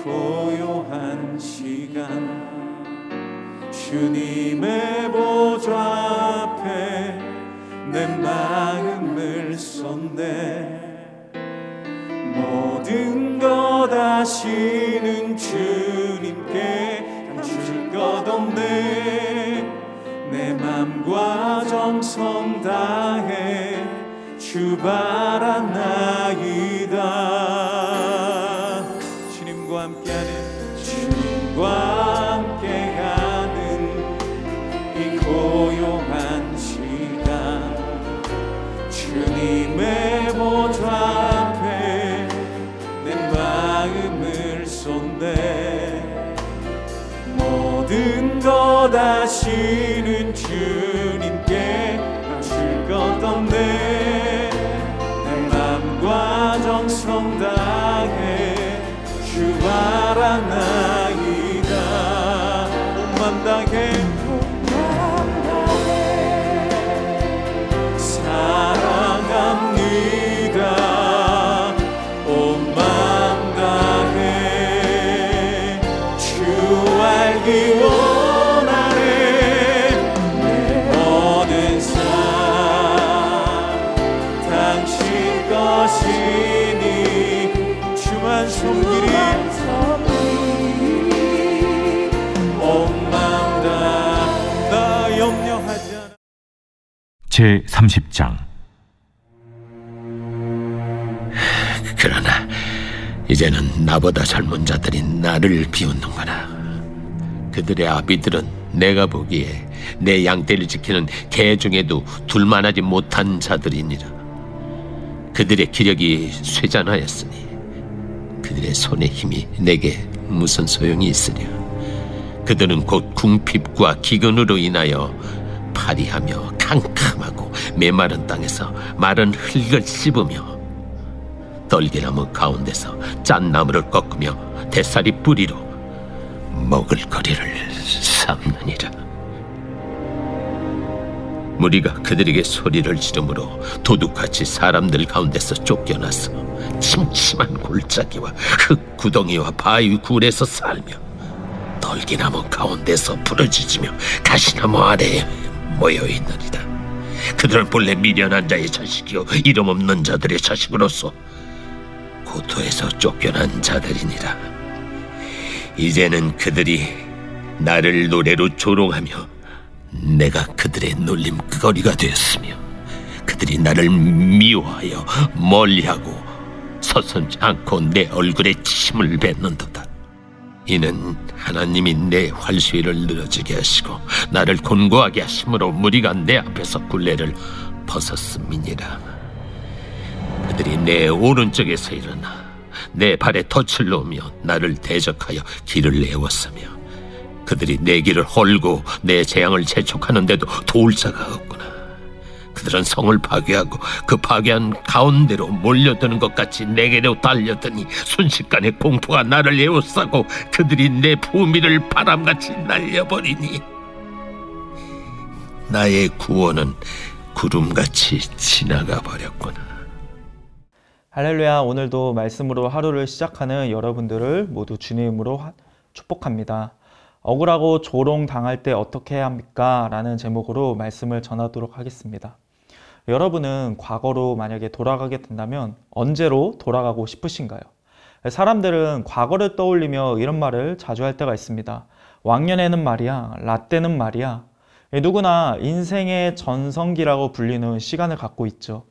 고요한 시간 주님의 보좌 앞에 내 마음을 쏟네. 모든 것 아시는 주님께 감출 것 없네. 내 맘과 정성 다해 주 바라나이다. 주님과 함께하는 이 고요한 시간 주님의 보좌 앞에 내 마음을 쏟네. 모든 것 아시는 주님께 감출 것 없네. 내 맘과 정성 다해 주 바라나이다. 온 맘 다해 사랑합니다. 온 맘 다해 주 알기 원하네. 내 모든 삶 당신 것이니 주만 섬기리. 온 맘 다 나 염려하지 않아. 제30장. 그러나 이제는 나보다 젊은 자들이 나를 비웃는구나. 그들의 아비들은 내가 보기에 내 양떼를 지키는 개 중에도 둘만하지 못한 자들이니라. 그들의 기력이 쇠잔하였으니 그들의 손의 힘이 내게 무슨 소용이 있으랴. 그들은 곧 궁핍과 기근으로 인하여 파리하며 캄캄하고 메마른 땅에서 마른 흙을 씹으며 떨기나무 가운데서 짠 나무를 꺾으며 대사리 뿌리로 먹을거리를 삼느니라. 무리가 그들에게 소리를 지르므로 도둑같이 사람들 가운데서 쫓겨나서 침침한 골짜기와 흙 구덩이와 바위 굴에서 살며 떨기나무 가운데서 부러지며 가시나무 아래에 모여있느니라. 그들은 본래 미련한 자의 자식이요 이름 없는 자들의 자식으로서 고토에서 쫓겨난 자들이니라. 이제는 그들이 나를 노래로 조롱하며 내가 그들의 놀림거리가 되었으며 그들이 나를 미워하여 멀리하고 서슴지 않고 내 얼굴에 침을 뱉는도다. 이는 하나님이 내 활수위를 늘어지게 하시고 나를 곤고하게 하심으로 무리가 내 앞에서 굴레를 벗었음이니라. 그들이 내 오른쪽에서 일어나 내 발에 덫을 놓으며 나를 대적하여 길을 내었으며 그들이 내 길을 헐고 내 재앙을 재촉하는데도 도울 자가 없구나. 그들은 성을 파괴하고 그 파괴한 가운데로 몰려드는 것 같이 내게로 달려드니 순식간에 공포가 나를 에워싸고 그들이 내 부미를 바람같이 날려버리니 나의 구원은 구름같이 지나가 버렸구나. 할렐루야. 오늘도 말씀으로 하루를 시작하는 여러분들을 모두 주님으로 축복합니다. 억울하고 조롱당할 때 어떻게 해야 합니까? 라는 제목으로 말씀을 전하도록 하겠습니다. 여러분은 과거로 만약에 돌아가게 된다면 언제로 돌아가고 싶으신가요? 사람들은 과거를 떠올리며 이런 말을 자주 할 때가 있습니다. 왕년에는 말이야, 라떼는 말이야. 누구나 인생의 전성기라고 불리는 시간을 갖고 있죠.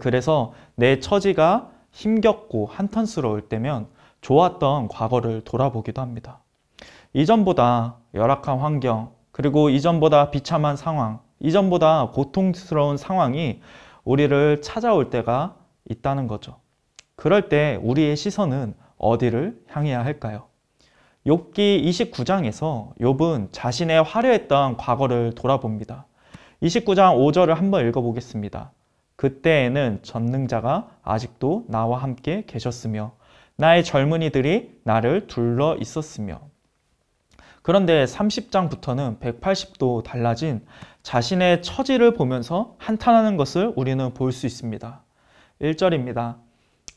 그래서 내 처지가 힘겹고 한탄스러울 때면 좋았던 과거를 돌아보기도 합니다. 이전보다 열악한 환경, 그리고 이전보다 비참한 상황, 이전보다 고통스러운 상황이 우리를 찾아올 때가 있다는 거죠. 그럴 때 우리의 시선은 어디를 향해야 할까요? 욥기 29장에서 욥은 자신의 화려했던 과거를 돌아봅니다. 29장 5절을 한번 읽어보겠습니다. 그때에는 전능자가 아직도 나와 함께 계셨으며 나의 젊은이들이 나를 둘러 있었으며. 그런데 30장부터는 180도 달라진 자신의 처지를 보면서 한탄하는 것을 우리는 볼 수 있습니다. 1절입니다.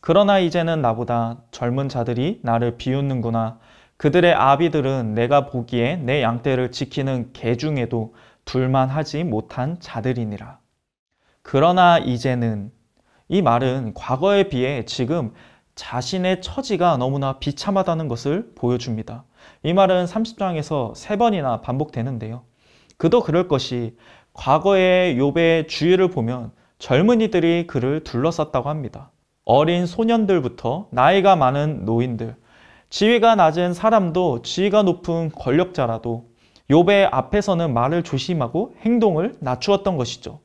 그러나 이제는 나보다 젊은 자들이 나를 비웃는구나. 그들의 아비들은 내가 보기에 내 양떼를 지키는 개 중에도 둘만하지 못한 자들이니라. 그러나 이제는, 이 말은 과거에 비해 지금 자신의 처지가 너무나 비참하다는 것을 보여줍니다. 이 말은 30장에서 3번이나 반복되는데요. 그도 그럴 것이 과거의 욥의 주위를 보면 젊은이들이 그를 둘러쌌다고 합니다. 어린 소년들부터 나이가 많은 노인들, 지위가 낮은 사람도 지위가 높은 권력자라도 욥의 앞에서는 말을 조심하고 행동을 낮추었던 것이죠.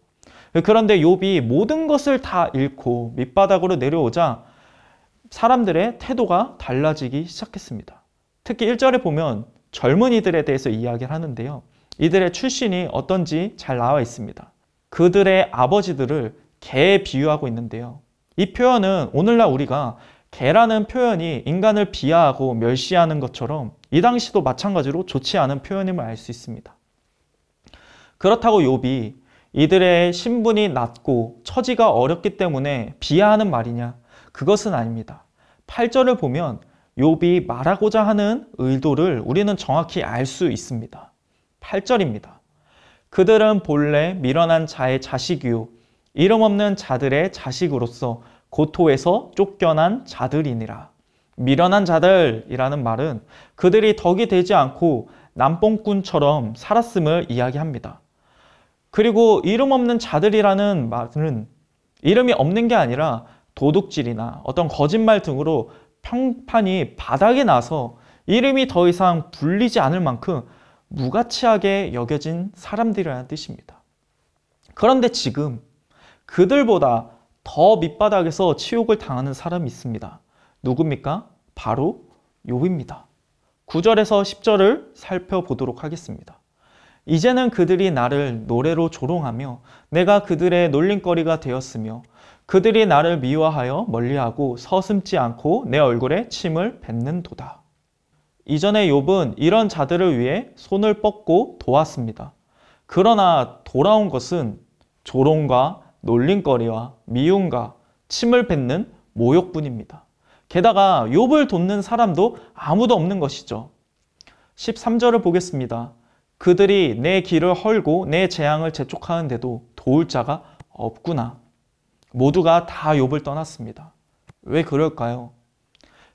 그런데 욥이 모든 것을 다 잃고 밑바닥으로 내려오자 사람들의 태도가 달라지기 시작했습니다. 특히 1절에 보면 젊은이들에 대해서 이야기를 하는데요. 이들의 출신이 어떤지 잘 나와 있습니다. 그들의 아버지들을 개에 비유하고 있는데요. 이 표현은 오늘날 우리가 개라는 표현이 인간을 비하하고 멸시하는 것처럼 이 당시도 마찬가지로 좋지 않은 표현임을 알 수 있습니다. 그렇다고 욥이 이들의 신분이 낮고 처지가 어렵기 때문에 비하하는 말이냐? 그것은 아닙니다. 8절을 보면 욥이 말하고자 하는 의도를 우리는 정확히 알 수 있습니다. 8절입니다. 그들은 본래 밀어난 자의 자식이요 이름 없는 자들의 자식으로서 고토에서 쫓겨난 자들이니라. 밀어난 자들이라는 말은 그들이 덕이 되지 않고 남봉꾼처럼 살았음을 이야기합니다. 그리고 이름 없는 자들이라는 말은 이름이 없는 게 아니라 도둑질이나 어떤 거짓말 등으로 평판이 바닥에 나서 이름이 더 이상 불리지 않을 만큼 무가치하게 여겨진 사람들이라는 뜻입니다. 그런데 지금 그들보다 더 밑바닥에서 치욕을 당하는 사람이 있습니다. 누굽니까? 바로 욥입니다. 9절에서 10절을 살펴보도록 하겠습니다. 이제는 그들이 나를 노래로 조롱하며 내가 그들의 놀림거리가 되었으며 그들이 나를 미워하여 멀리하고 서슴지 않고 내 얼굴에 침을 뱉는도다. 이전에 욥은 이런 자들을 위해 손을 뻗고 도왔습니다. 그러나 돌아온 것은 조롱과 놀림거리와 미움과 침을 뱉는 모욕뿐입니다. 게다가 욥을 돕는 사람도 아무도 없는 것이죠. 13절을 보겠습니다. 그들이 내 길을 헐고 내 재앙을 재촉하는데도 도울 자가 없구나. 모두가 다 욥을 떠났습니다. 왜 그럴까요?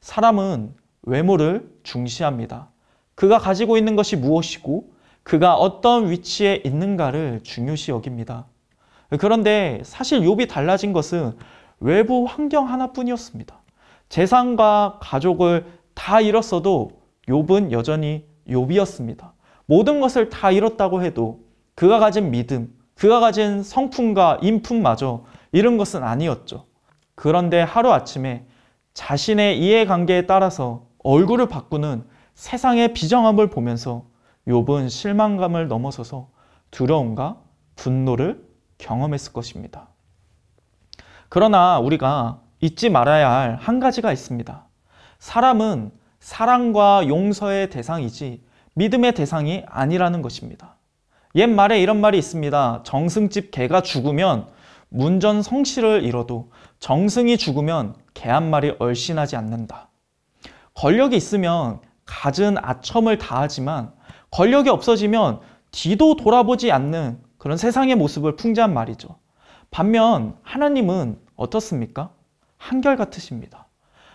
사람은 외모를 중시합니다. 그가 가지고 있는 것이 무엇이고 그가 어떤 위치에 있는가를 중요시 여깁니다. 그런데 사실 욥이 달라진 것은 외부 환경 하나뿐이었습니다. 재산과 가족을 다 잃었어도 욥은 여전히 욥이었습니다. 모든 것을 다 잃었다고 해도 그가 가진 믿음, 그가 가진 성품과 인품마저 잃은 것은 아니었죠. 그런데 하루아침에 자신의 이해관계에 따라서 얼굴을 바꾸는 세상의 비정함을 보면서 욥은 실망감을 넘어서서 두려움과 분노를 경험했을 것입니다. 그러나 우리가 잊지 말아야 할 한 가지가 있습니다. 사람은 사랑과 용서의 대상이지 믿음의 대상이 아니라는 것입니다. 옛말에 이런 말이 있습니다. 정승집 개가 죽으면 문전성시를 잃어도 정승이 죽으면 개 한 마리 얼씬하지 않는다. 권력이 있으면 갖은 아첨을 다하지만 권력이 없어지면 뒤도 돌아보지 않는 그런 세상의 모습을 풍자한 말이죠. 반면 하나님은 어떻습니까? 한결같으십니다.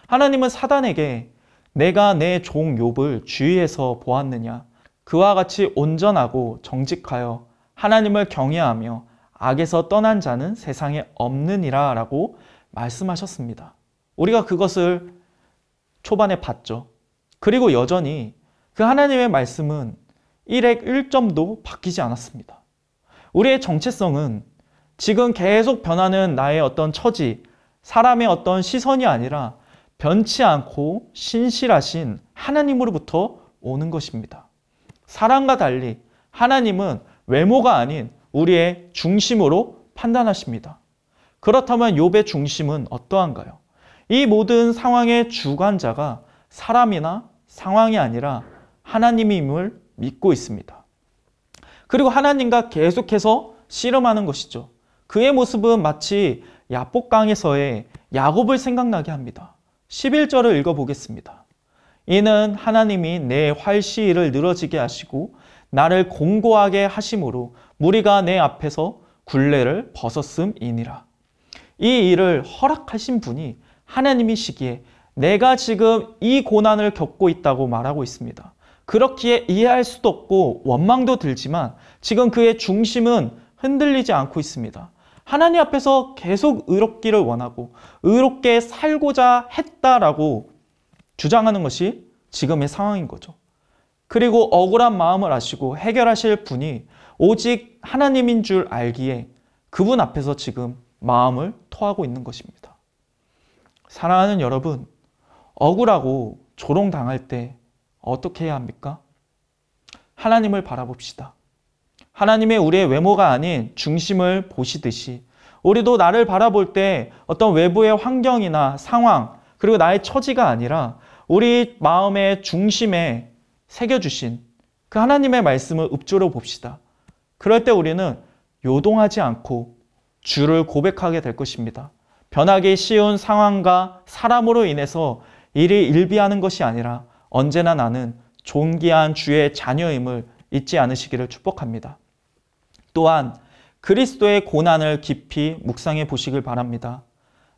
하나님은 사단에게 내가 내 종 욥을 주위에서 보았느냐? 그와 같이 온전하고 정직하여 하나님을 경외하며 악에서 떠난 자는 세상에 없느니라 라고 말씀하셨습니다. 우리가 그것을 초반에 봤죠. 그리고 여전히 그 하나님의 말씀은 1획 1점도 바뀌지 않았습니다. 우리의 정체성은 지금 계속 변하는 나의 어떤 처지, 사람의 어떤 시선이 아니라 변치 않고 신실하신 하나님으로부터 오는 것입니다. 사람과 달리 하나님은 외모가 아닌 우리의 중심으로 판단하십니다. 그렇다면 욥의 중심은 어떠한가요? 이 모든 상황의 주관자가 사람이나 상황이 아니라 하나님임을 믿고 있습니다. 그리고 하나님과 계속해서 씨름하는 것이죠. 그의 모습은 마치 야복강에서의 야곱을 생각나게 합니다. 11절을 읽어보겠습니다. 이는 하나님이 내 활시위를 늘어지게 하시고 나를 공고하게 하심으로 무리가 내 앞에서 굴레를 벗었음이니라. 이 일을 허락하신 분이 하나님이시기에 내가 지금 이 고난을 겪고 있다고 말하고 있습니다. 그렇기에 이해할 수도 없고 원망도 들지만 지금 그의 중심은 흔들리지 않고 있습니다. 하나님 앞에서 계속 의롭기를 원하고 의롭게 살고자 했다라고 주장하는 것이 지금의 상황인 거죠. 그리고 억울한 마음을 아시고 해결하실 분이 오직 하나님인 줄 알기에 그분 앞에서 지금 마음을 토하고 있는 것입니다. 사랑하는 여러분, 억울하고 조롱당할 때 어떻게 해야 합니까? 하나님을 바라봅시다. 하나님의 우리의 외모가 아닌 중심을 보시듯이 우리도 나를 바라볼 때 어떤 외부의 환경이나 상황 그리고 나의 처지가 아니라 우리 마음의 중심에 새겨주신 그 하나님의 말씀을 읊조려 봅시다. 그럴 때 우리는 요동하지 않고 주를 고백하게 될 것입니다. 변하기 쉬운 상황과 사람으로 인해서 일이 일비하는 것이 아니라 언제나 나는 존귀한 주의 자녀임을 잊지 않으시기를 축복합니다. 또한 그리스도의 고난을 깊이 묵상해 보시길 바랍니다.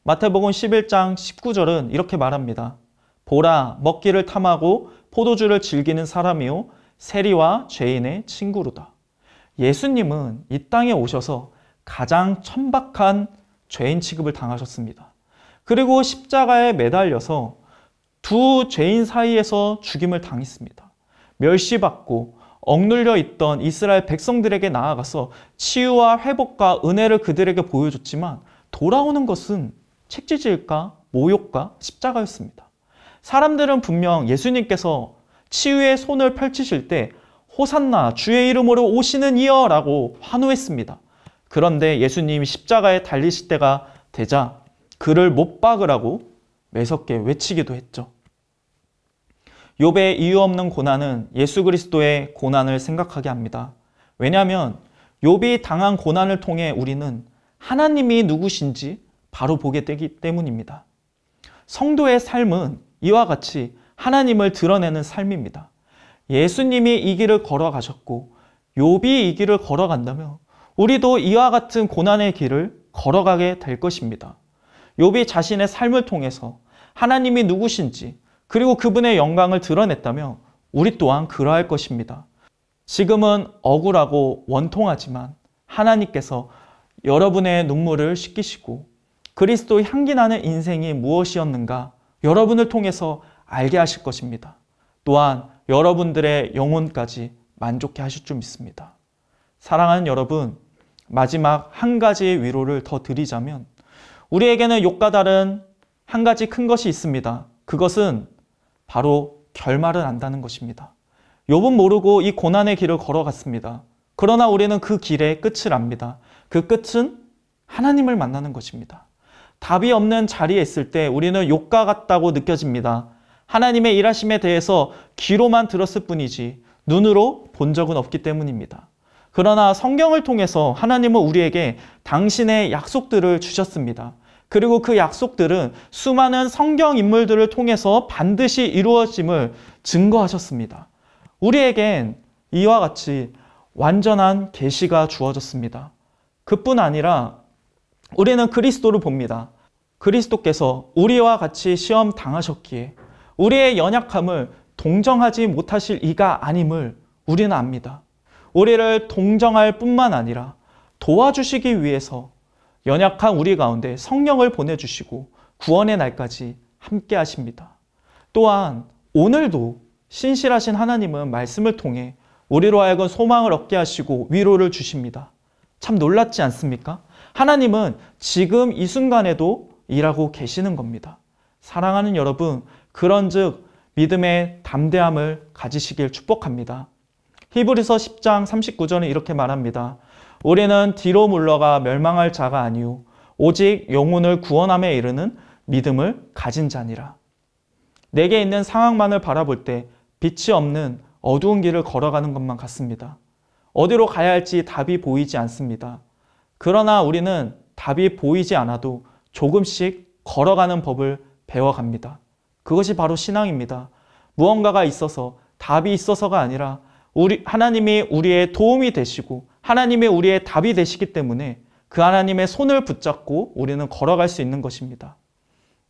마태복음 11장 19절은 이렇게 말합니다. 보라, 먹기를 탐하고 포도주를 즐기는 사람이요 세리와 죄인의 친구로다. 예수님은 이 땅에 오셔서 가장 천박한 죄인 취급을 당하셨습니다. 그리고 십자가에 매달려서 두 죄인 사이에서 죽임을 당했습니다. 멸시받고 억눌려 있던 이스라엘 백성들에게 나아가서 치유와 회복과 은혜를 그들에게 보여줬지만 돌아오는 것은 책지질과 모욕과 십자가였습니다. 사람들은 분명 예수님께서 치유의 손을 펼치실 때 호산나 주의 이름으로 오시는 이여 라고 환호했습니다. 그런데 예수님이 십자가에 달리실 때가 되자 그를 못 박으라고 매섭게 외치기도 했죠. 욥의 이유 없는 고난은 예수 그리스도의 고난을 생각하게 합니다. 왜냐하면 욥이 당한 고난을 통해 우리는 하나님이 누구신지 바로 보게 되기 때문입니다. 성도의 삶은 이와 같이 하나님을 드러내는 삶입니다. 예수님이 이 길을 걸어가셨고 욥이 이 길을 걸어간다면 우리도 이와 같은 고난의 길을 걸어가게 될 것입니다. 욥이 자신의 삶을 통해서 하나님이 누구신지 그리고 그분의 영광을 드러냈다면 우리 또한 그러할 것입니다. 지금은 억울하고 원통하지만 하나님께서 여러분의 눈물을 씻기시고 그리스도 향기 나는 인생이 무엇이었는가 여러분을 통해서 알게 하실 것입니다. 또한 여러분들의 영혼까지 만족해 하실 줄 믿습니다. 사랑하는 여러분, 마지막 한 가지 위로를 더 드리자면 우리에게는 욥과 다른 한 가지 큰 것이 있습니다. 그것은 바로 결말을 안다는 것입니다. 욥은 모르고 이 고난의 길을 걸어갔습니다. 그러나 우리는 그 길의 끝을 압니다. 그 끝은 하나님을 만나는 것입니다. 답이 없는 자리에 있을 때 우리는 욥과 같다고 느껴집니다. 하나님의 일하심에 대해서 귀로만 들었을 뿐이지 눈으로 본 적은 없기 때문입니다. 그러나 성경을 통해서 하나님은 우리에게 당신의 약속들을 주셨습니다. 그리고 그 약속들은 수많은 성경 인물들을 통해서 반드시 이루어짐을 증거하셨습니다. 우리에겐 이와 같이 완전한 계시가 주어졌습니다. 그뿐 아니라 우리는 그리스도를 봅니다. 그리스도께서 우리와 같이 시험 당하셨기에 우리의 연약함을 동정하지 못하실 이가 아님을 우리는 압니다. 우리를 동정할 뿐만 아니라 도와주시기 위해서 연약한 우리 가운데 성령을 보내주시고 구원의 날까지 함께 하십니다. 또한 오늘도 신실하신 하나님은 말씀을 통해 우리로 하여금 소망을 얻게 하시고 위로를 주십니다. 참 놀랍지 않습니까? 하나님은 지금 이 순간에도 일하고 계시는 겁니다. 사랑하는 여러분, 그런즉 믿음의 담대함을 가지시길 축복합니다. 히브리서 10장 39절은 이렇게 말합니다. 우리는 뒤로 물러가 멸망할 자가 아니오 오직 영혼을 구원함에 이르는 믿음을 가진 자니라. 내게 있는 상황만을 바라볼 때 빛이 없는 어두운 길을 걸어가는 것만 같습니다. 어디로 가야 할지 답이 보이지 않습니다. 그러나 우리는 답이 보이지 않아도 조금씩 걸어가는 법을 배워갑니다. 그것이 바로 신앙입니다. 무언가가 있어서, 답이 있어서가 아니라 하나님이 우리의 도움이 되시고 하나님이 우리의 답이 되시기 때문에 그 하나님의 손을 붙잡고 우리는 걸어갈 수 있는 것입니다.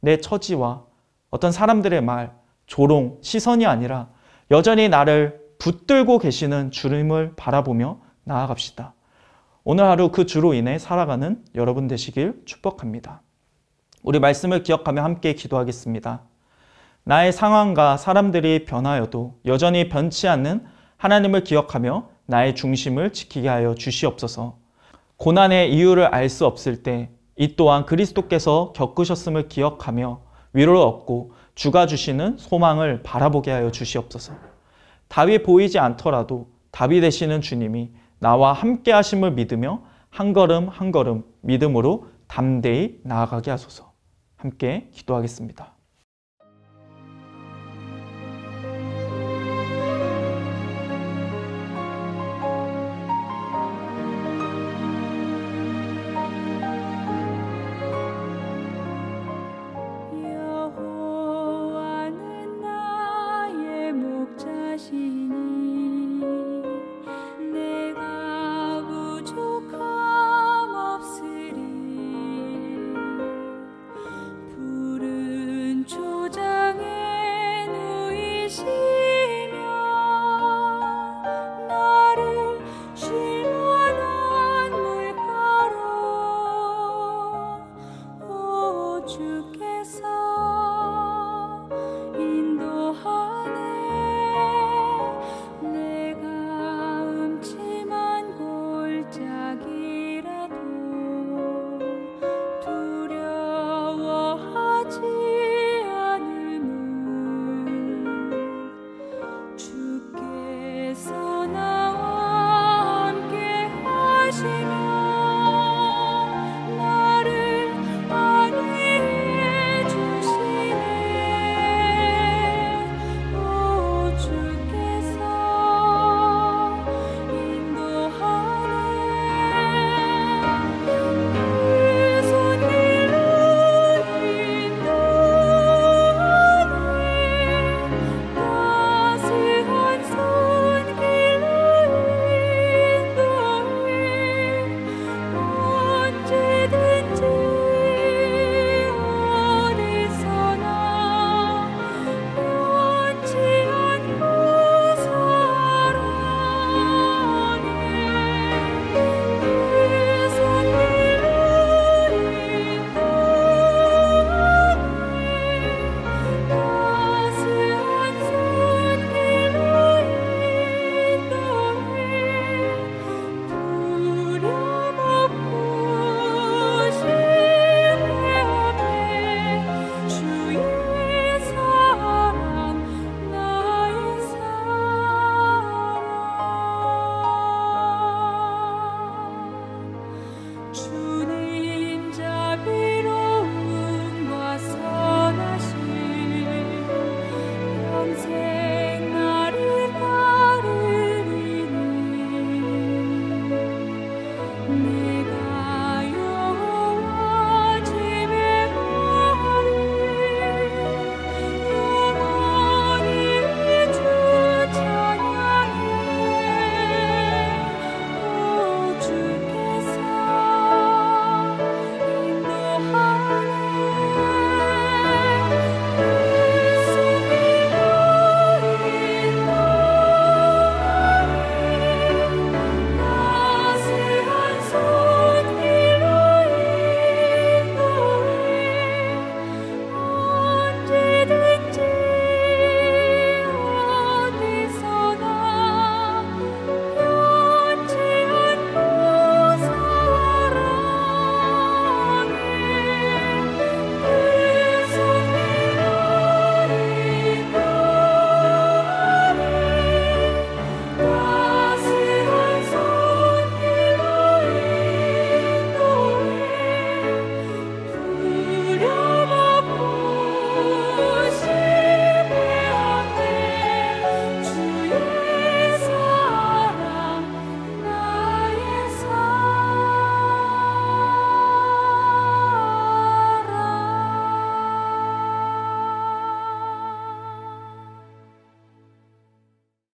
내 처지와 어떤 사람들의 말, 조롱, 시선이 아니라 여전히 나를 붙들고 계시는 주님을 바라보며 나아갑시다. 오늘 하루 그 주로 인해 살아가는 여러분 되시길 축복합니다. 우리 말씀을 기억하며 함께 기도하겠습니다. 나의 상황과 사람들이 변하여도 여전히 변치 않는 하나님을 기억하며 나의 중심을 지키게 하여 주시옵소서. 고난의 이유를 알 수 없을 때 이 또한 그리스도께서 겪으셨음을 기억하며 위로를 얻고 주가 주시는 소망을 바라보게 하여 주시옵소서. 답이 보이지 않더라도 답이 되시는 주님이 나와 함께 하심을 믿으며 한 걸음 한 걸음 믿음으로 담대히 나아가게 하소서. 함께 기도하겠습니다.